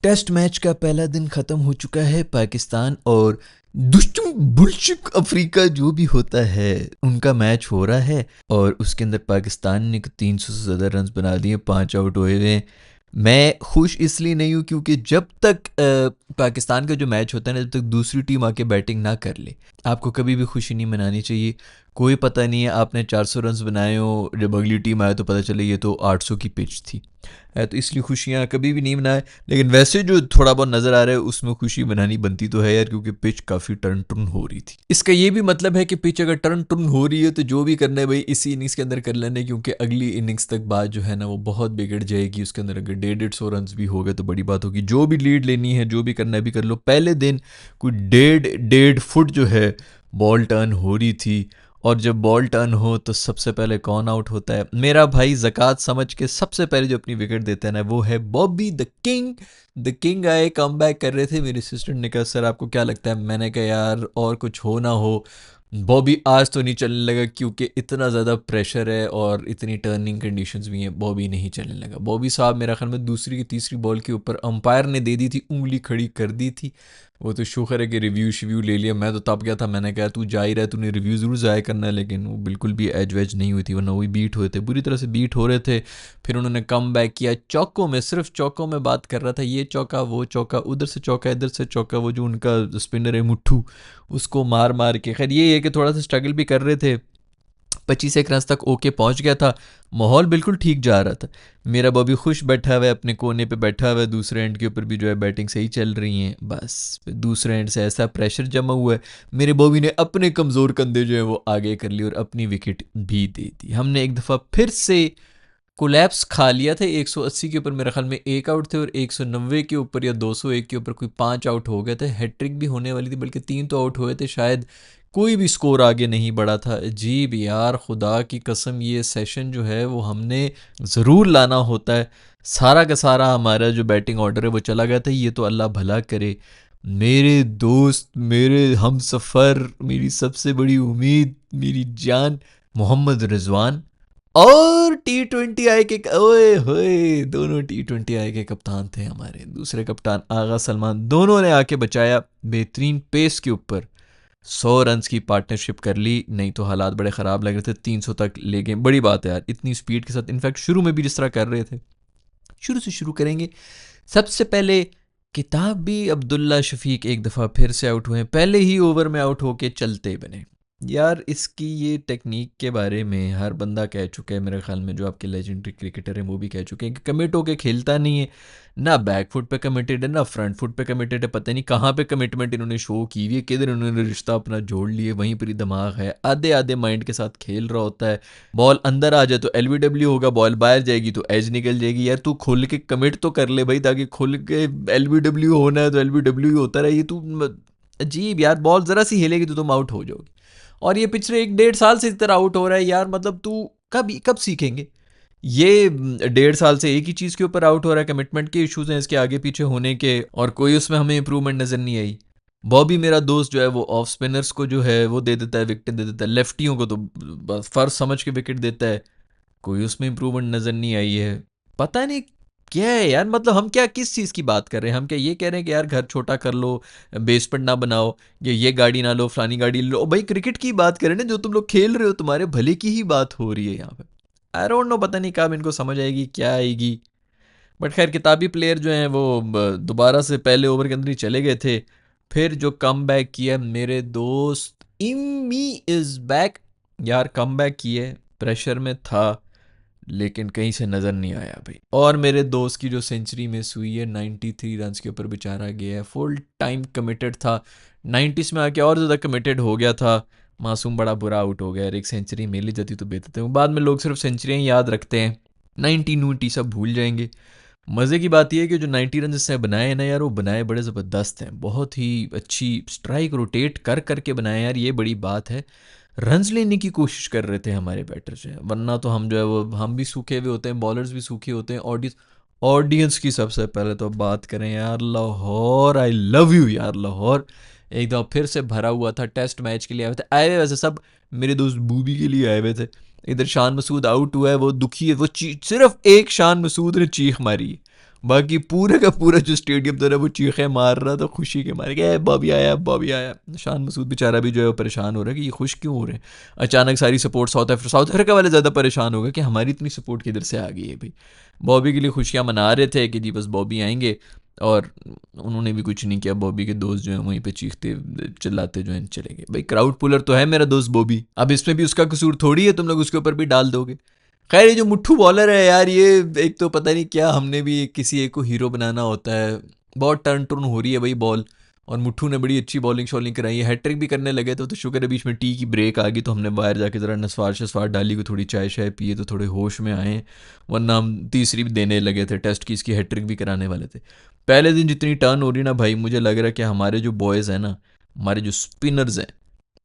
Test match का पहला दिन ख़त्म हो चुका है। पाकिस्तान और दुश्मन बुल्शिक अफ्रीका जो भी होता है उनका मैच हो रहा है और उसके अंदर पाकिस्तान ने 300 से ज़्यादा रन्स बना दिए, 5 आउट हुए हुए हैं। मैं खुश इसलिए नहीं हूँ क्योंकि जब तक पाकिस्तान का जो मैच होता है ना, जब तक दूसरी टीम आके बैटिंग ना कर ले, आपको कभी भी खुशी नहीं मनानी चाहिए। कोई पता नहीं है आपने 400 रन्स बनाए हो, जब अगली टीम आए तो पता चले ये तो 800 की पिच थी है, तो इसलिए खुशियाँ कभी भी नहीं मनाए। लेकिन वैसे जो थोड़ा बहुत नज़र आ रहा है उसमें खुशी मनानी बनती तो है यार, क्योंकि पिच काफ़ी टर्न टर्न हो रही थी। इसका ये भी मतलब है कि पिच अगर टर्न टर्न हो रही है तो जो भी करना है भाई इसी इनिंग्स के अंदर कर लेना है, क्योंकि अगली इनिंग्स तक बात जो है ना वो बहुत बिगड़ जाएगी। उसके अंदर अगर 150 रन भी हो गए तो बड़ी बात होगी। जो भी लीड लेनी है, जो भी करना है भी कर लो। पहले दिन कोई 1.5 फुट जो है बॉल टर्न हो रही थी, और जब बॉल टर्न हो तो सबसे पहले कौन आउट होता है? मेरा भाई ज़कात समझ के सबसे पहले जो अपनी विकेट देता है ना वो है Bobby the king. The king आए, कम बैक कर रहे थे। मेरे असिस्टेंट ने कहा सर आपको क्या लगता है? मैंने कहा यार और कुछ हो ना हो, बॉबी आज तो नहीं चलने लगा क्योंकि इतना ज़्यादा प्रेशर है और इतनी टर्निंग कंडीशंस भी हैं। बॉबी नहीं चलने लगा। बॉबी साहब मेरा ख्याल में दूसरी की तीसरी बॉल के ऊपर अंपायर ने दे दी थी, उंगली खड़ी कर दी थी। वो तो शुक्र है कि रिव्यू शिव्यू ले लिया। मैं तो तब गया था, मैंने कहा तू जा ही रहा है, तूने रिव्यू ज़रूर ज़ाया करना है। लेकिन वो बिल्कुल भी एज वेज नहीं हुई थी, वरना वही बीट हुए थे, बुरी तरह से बीट हो रहे थे। फिर उन्होंने कम बैक किया चौकों में, सिर्फ चौकों में बात कर रहा था, ये चौका वो चौका, उधर से चौका इधर से चौका। वो जो उनका स्पिनर है मुट्ठू, उसको मार मार के, खैर ये है कि थोड़ा सा स्ट्रगल भी कर रहे थे। 25 रन तक ओके पहुंच गया था, माहौल बिल्कुल ठीक जा रहा था। मेरा बॉबी खुश बैठा हुआ है, अपने कोने पे बैठा हुआ है, दूसरे एंड के ऊपर भी जो है बैटिंग सही चल रही है। बस फिर दूसरे एंड से ऐसा प्रेशर जमा हुआ है, मेरे बॉबी ने अपने कमज़ोर कंधे जो है वो आगे कर लिए और अपनी विकेट भी दे दी। हमने एक दफ़ा फिर से कोलैप्स खा लिया था। 180 के ऊपर मेरे ख्याल में एक आउट थे और 190 के ऊपर या 201 के ऊपर कोई 5 आउट हो गए थे। हैट्रिक भी होने वाली थी, बल्कि 3 तो आउट हुए थे शायद। कोई भी स्कोर आगे नहीं बढ़ा था। अजीब यार, खुदा की कसम ये सेशन जो है वो हमने ज़रूर लाना होता है। सारा का सारा हमारा जो बैटिंग ऑर्डर है वो चला गया था। ये तो अल्लाह भला करे। मेरे दोस्त, मेरे हम सफ़र, मेरी सबसे बड़ी उम्मीद, मेरी जान, मोहम्मद रिजवान और T20 आई के, ओए होए, दोनों T20 आई के कप्तान थे हमारे। दूसरे कप्तान आगा सलमान, दोनों ने आके बचाया बेहतरीन पेस के ऊपर। 100 रन्स की पार्टनरशिप कर ली, नहीं तो हालात बड़े ख़राब लग रहे थे। 300 तक ले गए, बड़ी बात है यार इतनी स्पीड के साथ। इनफैक्ट शुरू में भी जिस तरह कर रहे थे, शुरू से शुरू करेंगे। सबसे पहले किताब भी अब्दुल्ला शफीक एक दफ़ा फिर से आउट हुए, पहले ही ओवर में आउट होके चलते बने। यार इसकी ये टेक्निक के बारे में हर बंदा कह चुका है मेरे ख्याल में, जो आपके लेजेंडरी क्रिकेटर हैं वो भी कह चुके हैं कि कमिट होके खेलता नहीं है। ना बैक फुट पे कमिटेड है, ना फ्रंट फुट पे कमिटेड है। पता नहीं कहाँ पे कमिटमेंट इन्होंने शो की हुई है, किधर इन्होंने रिश्ता अपना जोड़ लिए, वहीं पर ही दिमाग है। आधे आधे माइंड के साथ खेल रहा होता है। बॉल अंदर आ जाए तो एलबीडब्ल्यू होगा, बॉल बाहर जाएगी तो एज निकल जाएगी। यार तू खुल के कमिट तो कर ले भाई, ताकि खुल के एलबीडब्ल्यू होना है तो एलबीडब्ल्यू ही होता रहे। ये तू अजीब यार, बॉल ज़रा सी हिलेगी तो तुम आउट हो जाओगे। और ये पिछले 1 1.5 साल से इस तरह आउट हो रहा है यार। मतलब तू कब कब सीखेंगे? ये 1.5 साल से एक ही चीज़ के ऊपर आउट हो रहा है। कमिटमेंट के इश्यूज हैं इसके आगे पीछे होने के, और कोई उसमें हमें इंप्रूवमेंट नज़र नहीं आई। बॉबी मेरा दोस्त जो है वो ऑफ स्पिनर्स को जो है वो दे देता है, विकेट दे देता है। लेफ्टियों को तो बस फर्ज समझ के विकेट देता है। कोई उसमें इंप्रूवमेंट नज़र नहीं आई है। पता नहीं क्या है यार। मतलब हम क्या, किस चीज़ की बात कर रहे हैं? हम क्या ये कह रहे हैं कि यार घर छोटा कर लो, बेसमेंट ना बनाओ, ये गाड़ी ना लो, फलानी गाड़ी लो? भाई क्रिकेट की बात करें ना, जो तुम लोग खेल रहे हो, तुम्हारे भले की ही बात हो रही है यहाँ पे। आई डोंट नो, पता नहीं कब इनको समझ आएगी, क्या आएगी। बट खैर किताबी प्लेयर जो हैं वो दोबारा से पहले ओवर के अंदर ही चले गए थे। फिर जो कम बैक किया मेरे दोस्त, इमी इज़ बैक। यार कम बैक किए, प्रेशर में था लेकिन कहीं से नज़र नहीं आया भाई। और मेरे दोस्त की जो सेंचुरी मिस हुई है, 93 रन्स के ऊपर बेचारा गया है। फुल टाइम कमिटेड था, 90s में आके और ज़्यादा कमिटेड हो गया था। मासूम बड़ा बुरा आउट हो गया यार। एक सेंचुरी मिल ही जाती तो बेहतर थे। बाद में लोग सिर्फ सेंचुरियाँ याद रखते हैं, 90 नूटी सब भूल जाएंगे। मज़े की बात यह है कि जो 90 रन जिसने बनाए हैं ना यार, वो बनाए बड़े ज़बरदस्त हैं। बहुत ही अच्छी स्ट्राइक रोटेट कर करके बनाए यार, ये बड़ी बात है। रन्स लेने की कोशिश कर रहे थे हमारे बैटर जो है, वरना तो हम जो है वो हम भी सूखे हुए होते हैं, बॉलर्स भी सूखे होते हैं। ऑडियंस, ऑडियंस की सबसे पहले तो बात करें यार, लाहौर आई लव यू यार। लाहौर एक दफ़ा फिर से भरा हुआ था। टेस्ट मैच के लिए आए थे, आए हुए वैसे सब मेरे दोस्त बूबी के लिए आए हुए थे। इधर शान मसूद आउट हुआ है, वो दुखी है, वो सिर्फ एक शान मसूद ने चीख मारी, बाकी पूरे का पूरा जो स्टेडियम था ना वो चीखें मार रहा था खुशी के मारे कि बॉबी आया बॉबी आया। शान मसूद बेचारा भी जो है वो परेशान हो रहा है कि ये खुश क्यों हो रहे हैं। अचानक सारी सपोर्ट साउथ अफ्रीका वाले ज़्यादा परेशान हो गए कि हमारी इतनी सपोर्ट किधर से आ गई है भाई। बॉबी के लिए खुशियाँ मना रहे थे कि जी बस बॉबी आएंगे, और उन्होंने भी कुछ नहीं किया। बॉबी के दोस्त जो हैं वहीं पे चीखते चिल्लाते जो हैं चले गए। भाई क्राउड पुलर तो है मेरा दोस्त बॉबी, अब इसमें भी उसका कसूर थोड़ी है, तुम लोग उसके ऊपर भी डाल दोगे। खैर ये जो मुट्ठू बॉलर है यार, ये एक तो पता नहीं क्या, हमने भी किसी एक को हीरो बनाना होता है। बहुत टर्न टर्न हो रही है भाई बॉल, और मुट्ठू ने बड़ी अच्छी बॉलिंग शॉलिंग कराई है, हैट्रिक भी करने लगे तो शुक्र है बीच में टी की ब्रेक आ गई तो हमने बाहर जाके ज़रा नस्वार शस्वार डाली को थोड़ी चाय शाय पिए तो थोड़े होश में आए, वरना हम तीसरी भी देने लगे थे। टेस्ट की इसकी हैट्रिक भी कराने वाले थे। पहले दिन जितनी टर्न हो रही ना भाई, मुझे लग रहा है कि हमारे जो बॉयज़ हैं ना, हमारे जो स्पिनर्स हैं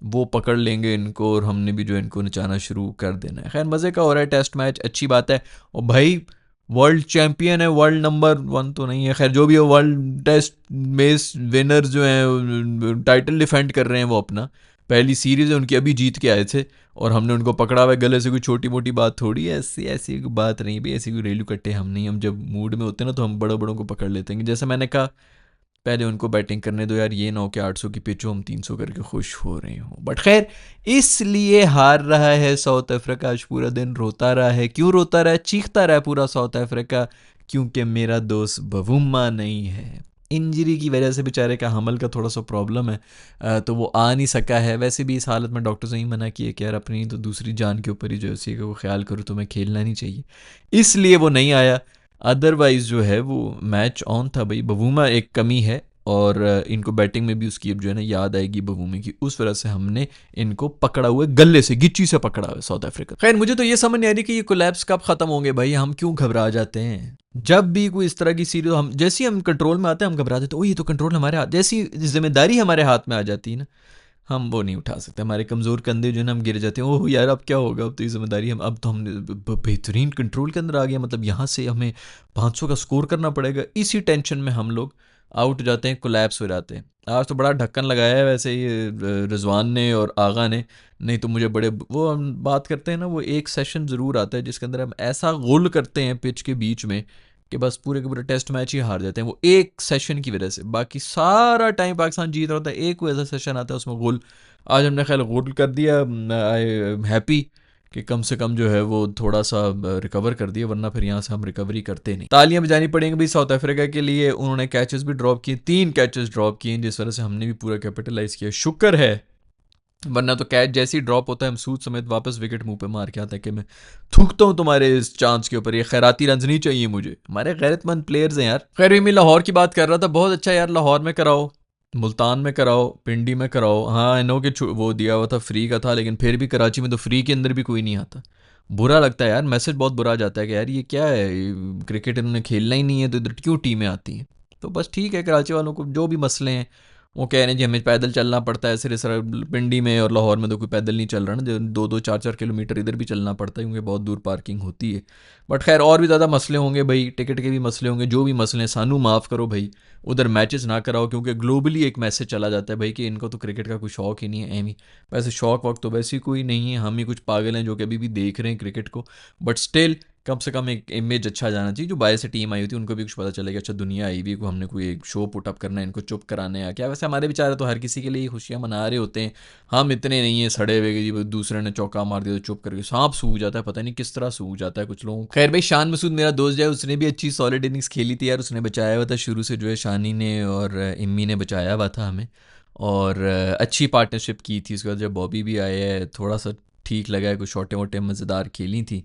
वो पकड़ लेंगे इनको, और हमने भी जो इनको नचाना शुरू कर देना है। खैर मज़े का हो रहा है टेस्ट मैच, अच्छी बात है। और भाई वर्ल्ड चैम्पियन है, वर्ल्ड नंबर 1 तो नहीं है, खैर जो भी है, वर्ल्ड टेस्ट मेस विनर्स जो हैं टाइटल डिफेंड कर रहे हैं वो अपना। पहली सीरीज़ है उनकी, अभी जीत के आए थे और हमने उनको पकड़ा हुआ है गले से। कोई छोटी मोटी बात थोड़ी है, ऐसी ऐसी कोई बात नहीं भाई, ऐसी कोई रेलू कट्टे हम नहीं। हम जब मूड में होते हैं ना तो हम बड़ों बड़ों को पकड़ लेते हैं। जैसे मैंने कहा पहले उनको बैटिंग करने दो यार, ये ना हो कि 800 की पिच हो हम 300 करके खुश हो रहे हो। बट खैर इसलिए हार रहा है साउथ अफ्रीका, आज पूरा दिन रोता रहा है। क्यों रोता रहा है, चीखता रहा है पूरा साउथ अफ्रीका, क्योंकि मेरा दोस्त बवुम्मा नहीं है। इंजरी की वजह से बेचारे का हमल का थोड़ा सा प्रॉब्लम है, तो वो आ नहीं सका है। वैसे भी इस हालत में डॉक्टर ने ही मना किया कि यार अपनी तो दूसरी जान के ऊपर ही जो है वो ख्याल करो, तुम्हें खेलना नहीं चाहिए, इसलिए वो नहीं आया। अदरवाइज़ जो है वो मैच ऑन था भाई। बवूमा एक कमी है, और इनको बैटिंग में भी उसकी अब जो है ना याद आएगी बवूमे की, उस वजह से हमने इनको पकड़ा हुआ है, गले से गिच्ची से पकड़ा हुआ है साउथ अफ्रीका। खैर मुझे तो ये समझ नहीं आ रही कि ये कोलैप्स कब खत्म होंगे भाई, हम क्यों घबरा जाते हैं। जब भी कोई इस तरह की सीरीज, हम जैसे ही हम कंट्रोल में आते हैं हम घबरा देते हैं, ओ ये तो कंट्रोल हमारे हाथ, जैसी जिम्मेदारी हमारे हाथ में आ जाती है ना हम वो नहीं उठा सकते। हमारे कमज़ोर कंधे जो है ना हम गिर जाते हैं, ओह यार अब क्या होगा, अब तो ये जिम्मेदारी हम, अब तो हम बेहतरीन कंट्रोल के अंदर आ गया, मतलब यहाँ से हमें 500 का स्कोर करना पड़ेगा। इसी टेंशन में हम लोग आउट जाते हैं, कोलैप्स हो जाते हैं। आज तो बड़ा ढक्कन लगाया है वैसे ये रिजवान ने और आगा ने, नहीं तो मुझे बड़े वो हम बात करते हैं ना, वो एक सेशन ज़रूर आता है जिसके अंदर हम ऐसा गोल करते हैं पिच के बीच में कि बस पूरे के पूरे टेस्ट मैच ही हार जाते हैं वो एक सेशन की वजह से। बाकी सारा टाइम पाकिस्तान जीत रहा होता है, एक कोई ऐसा सेशन आता है उसमें गोल। आज हमने ख्याल गोल कर दिया, आई एम हैप्पी कि कम से कम जो है वो थोड़ा सा रिकवर कर दिया, वरना फिर यहाँ से हम रिकवरी करते नहीं। तालियां बजानी पड़ेंगी भाई साउथ अफ्रीका के लिए, उन्होंने कैचेस भी ड्रॉप किए, 3 कैचेस ड्रॉप किए जिस वजह से हमने भी पूरा कैपिटलाइज किया, शुक्र है। वरना तो कैच जैसे ही ड्रॉप होता है हम सूद समेत वापस विकेट मुंह पे मार के आता है कि मैं थूकता हूँ तुम्हारे इस चांस के ऊपर, ये खैराती रन नहीं चाहिए मुझे, हमारे गैरतमंद प्लेयर्स हैं यार। खैर मैं लाहौर की बात कर रहा था, बहुत अच्छा यार, लाहौर में कराओ, मुल्तान में कराओ, पिंडी में कराओ। हाँ इनो के वो दिया हुआ था फ्री का था, लेकिन फिर भी कराची में तो फ्री के अंदर भी कोई नहीं आता। बुरा लगता है यार, मैसेज बहुत बुरा जाता है कि यार ये क्या है, क्रिकेट इन्होंने खेलना ही नहीं है तो इधर क्यों टीमें आती हैं। तो बस ठीक है, कराची वालों को जो भी मसले हैं वो कह रहे हैं जी हमें पैदल चलना पड़ता है, सिर्फ सर पिंडी में और लाहौर में तो कोई पैदल नहीं चल रहा ना, जो 2-2 4-4 किलोमीटर इधर भी चलना पड़ता है क्योंकि बहुत दूर पार्किंग होती है। बट खैर और भी ज़्यादा मसले होंगे भाई, टिकट के भी मसले होंगे, जो भी मसले हैं सानू माफ़ करो भाई, उधर मैचेस ना कराओ, क्योंकि ग्लोबली एक मैसेज चला जाता है भाई कि इनको तो क्रिकेट का कोई शौक ही नहीं है एम ही। वैसे शौक वक्त तो वैसे ही कोई नहीं है, हम ही कुछ पागल हैं जो कि अभी भी देख रहे हैं क्रिकेट को। बट स्टिल कम से कम एक इमेज अच्छा जाना चाहिए, जो बाहर से टीम आई होती है उनको भी कुछ पता चलेगा, अच्छा दुनिया आई भी, को हमने कोई एक शो पुटअप करना है, इनको चुप कराने या क्या। वैसे हमारे बेचारे तो हर किसी के लिए खुशियाँ मना रहे होते हैं, हम इतने नहीं है सड़े हुए कि जी दूसरे ने चौका मार दिया तो चुप करके सांप सूख जाता है, पता नहीं किस तरह सूख जाता है कुछ लोगों। खैर भाई शान मसूद मेरा दोस्त जो है उसने भी अच्छी सॉलिड इनिंग्स खेली थी यार, उसने बचाया हुआ था शुरू से, जो है शानी ने और इम्मी ने बचाया हुआ था हमें, और अच्छी पार्टनरशिप की थी। उसके बाद जब बॉबी भी आए है थोड़ा सा ठीक लगा है, कुछ छोटे मोटे मज़ेदार खेली थी,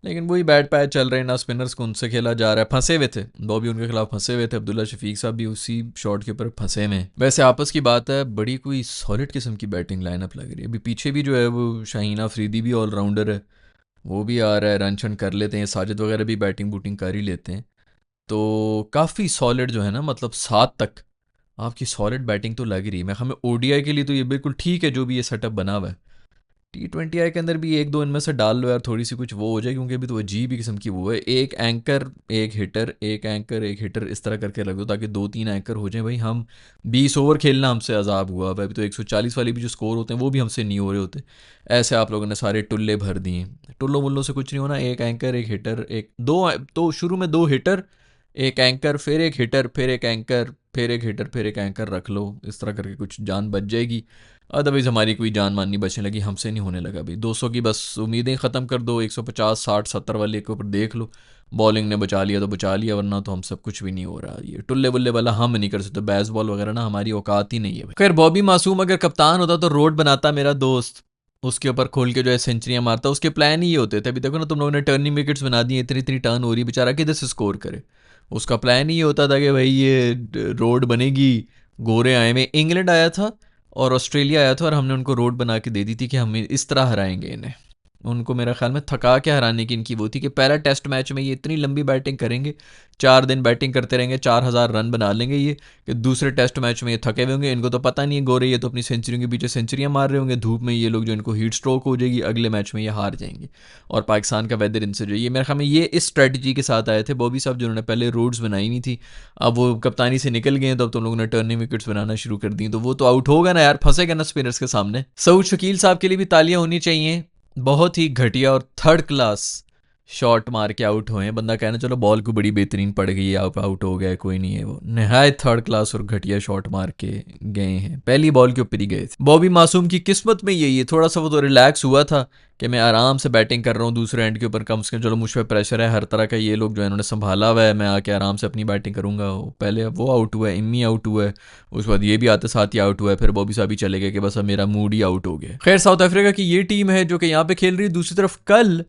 लेकिन वही बैट पैच चल रहे हैं ना, स्पिनर्स को उनसे खेला जा रहा है, फंसे हुए थे बॉबी उनके खिलाफ, फंसे हुए थे, अब्दुल्ला शफीक साहब भी उसी शॉट के ऊपर फंसे में। वैसे आपस की बात है, बड़ी कोई सॉलिड किस्म की बैटिंग लाइनअप लग रही है। अभी पीछे भी जो है वो शाहीन अफरीदी भी ऑलराउंडर है, वो भी आ रहा है, रन शन कर लेते हैं, साजिद वगैरह भी बैटिंग बूटिंग कर ही लेते हैं। तो काफ़ी सॉलिड जो है ना, मतलब 7 तक आपकी सॉलिड बैटिंग तो लग रही है। मैं हमें ओडीआई के लिए तो ये बिल्कुल ठीक है जो भी ये सेटअप बना हुआ है। T20I के अंदर भी एक दो इनमें से डाल लो यार, थोड़ी सी कुछ वो हो जाए, क्योंकि अभी तो अजीब ही किस्म की वो है, एक एंकर एक हिटर, एक एंकर एक हिटर, इस तरह करके रख दो ताकि 2-3 एंकर हो जाए भाई। हम 20 ओवर खेलना हमसे अजाब हुआ भाई, अभी तो 140 वाले भी जो स्कोर होते हैं वो भी हमसे नहीं हो रहे होते। ऐसे आप लोगों ने सारे टुल्ले भर दिए, टुल्लो मुल्लों से कुछ नहीं होना, एक एंकर एक हिटर, एक दो, तो शुरू में 2 हिटर एक एंकर, फिर एक हिटर, फिर एक एंकर, फिर एक हिटर, फिर एक एंकर रख लो, इस तरह करके कुछ जान बच जाएगी। अदरवाइज़ हमारी कोई जान माननी बचने लगी, हमसे नहीं होने लगा भाई। 200 की बस उम्मीदें ख़त्म कर दो, 150 60 70 वाले के ऊपर देख लो। बॉलिंग ने बचा लिया तो बचा लिया, वरना तो हम सब कुछ भी नहीं हो रहा। ये टुल्ले बुल्ले वाला हम नहीं कर सकते, बैस बॉल वगैरह ना हमारी औकात ही नहीं है भाई। खैर बॉबी मासूम अगर कप्तान होता तो रोड बनाता मेरा दोस्त, उसके ऊपर खोल के जो है सेंचुरियां मारता। उसके प्लान ही ये होते थे। अभी देखो ना तुम लोगों ने टर्निंग विकेट्स बना दी, इतनी इतनी टर्न हो रही, बेचारा किधर से स्कोर करे। उसका प्लान ही ये होता था कि भाई ये रोड बनेगी, गोरे आए में इंग्लैंड आया था और ऑस्ट्रेलिया आया था और हमने उनको रोड बना के दे दी थी कि हम इस तरह हराएंगे इन्हें। उनको मेरा ख्याल में थका के हराने की इनकी वो थी कि पहला टेस्ट मैच में ये इतनी लंबी बैटिंग करेंगे, 4 दिन बैटिंग करते रहेंगे, 4,000 रन बना लेंगे ये, कि दूसरे टेस्ट मैच में ये थके हुए होंगे। इनको तो पता नहीं है गोरे ये तो अपनी सेंचुरी के पीछे सेंचुरियां मार रहे होंगे धूप में, ये लोग जो इनको हीट स्ट्रोक हो जाएगी, अगले मैच में ये हार जाएंगे और पाकिस्तान का वेदर इनसे जो ये मेरे ख्याल में ये इस स्ट्रेटजी के साथ आए थे बॉबी साहब, जिन्होंने पहले रोड्स बनाई हुई थी। अब वो कप्तानी से निकल गए तो अब तुम लोगों ने टर्निंग विकेट्स बनाना शुरू कर दी, तो वो तो आउट होगा ना यार, फंसेगा ना स्पिनर्स के सामने। सऊद शकील साहब के लिए भी तालियां होनी चाहिए, बहुत ही घटिया और थर्ड क्लास शॉट मार के आउट हुए हैं। बंदा कहना चलो बॉल को बड़ी बेहतरीन पड़ गई है, आप आउट हो गए, कोई नहीं है, वो नहायत थर्ड क्लास और घटिया शॉट मार के गए हैं, पहली बॉल के ऊपर ही गए थे। बॉबी मासूम की किस्मत में यही है, थोड़ा सा वो तो रिलैक्स हुआ था कि मैं आराम से बैटिंग कर रहा हूँ दूसरे एंड के ऊपर, कम से कम चलो मुझ पर प्रेशर है हर तरह का, ये लोग जो है इन्होंने संभाला हुआ है, मैं आके आराम से अपनी बैटिंग करूँगा। पहले अब वो आउट हुआ है, इम्मी आउट हुआ है, उसके बाद ये भी आते साथ ही आउट हुआ है, फिर बॉबी साहब ही चले गए कि बस अब मेरा मूड ही आउट हो गया। खैर साउथ अफ्रीका की ये टीम है जो कि यहाँ पे खेल रही है, दूसरी तरफ कल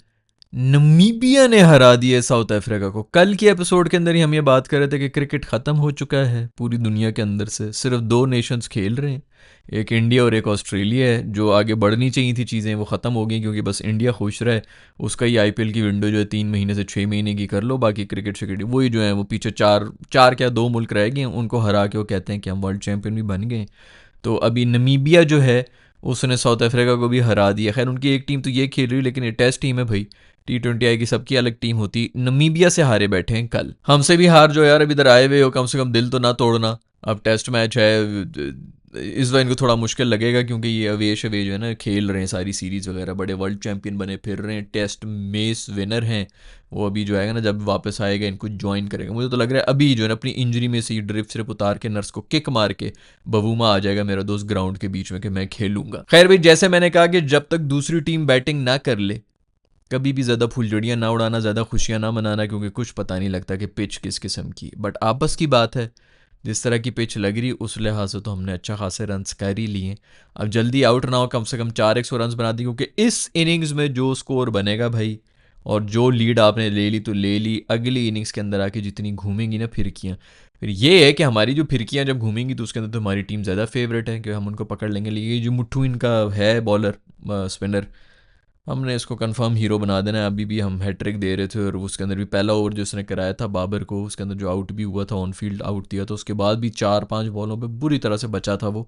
नमीबिया ने हरा दिया साउथ अफ्रीका को। कल के एपिसोड के अंदर ही हम ये बात कर रहे थे कि क्रिकेट ख़त्म हो चुका है पूरी दुनिया के अंदर से, सिर्फ 2 नेशंस खेल रहे हैं, एक इंडिया और एक ऑस्ट्रेलिया है। जो आगे बढ़नी चाहिए थी चीज़ें वो ख़त्म हो गई, क्योंकि बस इंडिया खुश रहे, उसका ही आईपीएल की विंडो जो है 3 महीने से 6 महीने की कर लो, बाकी क्रिकेट शिकेट वही जो है वो पीछे चार चार क्या 2 मुल्क रह गए, उनको हरा के वो कहते हैं कि हम वर्ल्ड चैंपियन भी बन गए। तो अभी नमीबिया जो है उसने साउथ अफ्रीका को भी हरा दिया। खैर उनकी एक टीम तो ये खेल रही है, लेकिन ये टेस्ट टीम है भाई, T20 आएगी, सबकी अलग टीम होती। नमीबिया से हारे बैठे हैं कल, हमसे भी हार जो यार, अब इधर आए हुए हो कम से कम दिल तो ना तोड़ना। अब टेस्ट मैच है, इस बार इनको थोड़ा मुश्किल लगेगा क्योंकि ये अवेश अवे जो है ना खेल रहे हैं सारी सीरीज़ वगैरह, बड़े वर्ल्ड चैंपियन बने फिर रहे हैं, टेस्ट मेस विनर हैं वो। अभी जो आएगा ना जब वापस आएगा इनको ज्वाइन करेगा, मुझे तो लग रहा है अभी जो है ना अपनी इंजरी में से ही ड्रिप सिर्फ उतार के नर्स को किक मार के बवूमा आ जाएगा मेरा दोस्त ग्राउंड के बीच में कि मैं खेलूंगा। खैर भाई जैसे मैंने कहा कि जब तक दूसरी टीम बैटिंग ना कर ले कभी भी ज़्यादा फुलझड़ियाँ ना उड़ाना, ज़्यादा खुशियाँ ना मनाना, क्योंकि कुछ पता नहीं लगता कि पिच किस किस्म की। बट आपस की बात है, जिस तरह की पिच लग रही उस लिहाज से तो हमने अच्छा खासे रन्स कर ही लिए। अब जल्दी आउट ना हो, कम से कम 400 रन्स बना दी, क्योंकि इस इनिंग्स में जो स्कोर बनेगा भाई और जो लीड आपने ले ली तो ले ली, अगली इनिंग्स के अंदर आके जितनी घूमेंगी ना फिरकियाँ, फिर ये है कि हमारी जो फिरकियाँ जब घूमेंगी तो उसके अंदर तो हमारी टीम ज़्यादा फेवरेट है कि हम उनको पकड़ लेंगे। ये जो मुट्ठू इनका है बॉलर स्पिनर, हमने इसको कंफर्म हीरो बना देना है। अभी भी हम हैट्रिक दे रहे थे और उसके अंदर भी पहला ओवर जो उसने कराया था बाबर को, उसके अंदर जो आउट भी हुआ था, ऑन फील्ड आउट दिया था, उसके बाद भी 4-5 बॉलों पे बुरी तरह से बचा था वो।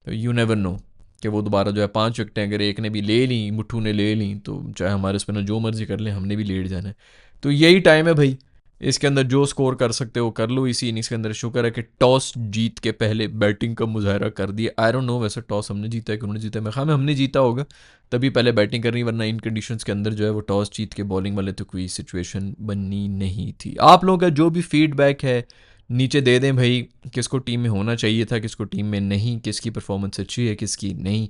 यू नेवर नो कि वो दोबारा जो है 5 विकेटें अगर एक ने भी ले ली, मुट्ठू ने ले ली, तो चाहे हमारे स्पिनर जो मर्जी कर लें हमने भी लेट जाना है। तो यही टाइम है भाई, इसके अंदर जो स्कोर कर सकते हो कर लो इसी इनिंग्स के अंदर। शुक्र है कि टॉस जीत के पहले बैटिंग का मुजाहरा कर दिया। आई डोंट नो वैसे टॉस हमने जीता है कि उन्होंने जीता है, मैं ख्याल में हमने जीता होगा तभी पहले बैटिंग करनी, वरना इन कंडीशंस के अंदर जो है वो टॉस जीत के बॉलिंग वाले तो कोई सिचुएशन बननी नहीं थी। आप लोगों का जो भी फीडबैक है नीचे दे दें भाई, किसको टीम में होना चाहिए था, किसको टीम में नहीं, किसकी परफॉर्मेंस अच्छी है किसकी नहीं,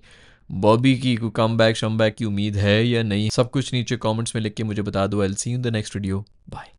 बॉबी की कोई कम बैक शम बैक की उम्मीद है या नहीं, सब कुछ नीचे कमेंट्स में लिख के मुझे बता दो। I will see you in the next video, bye.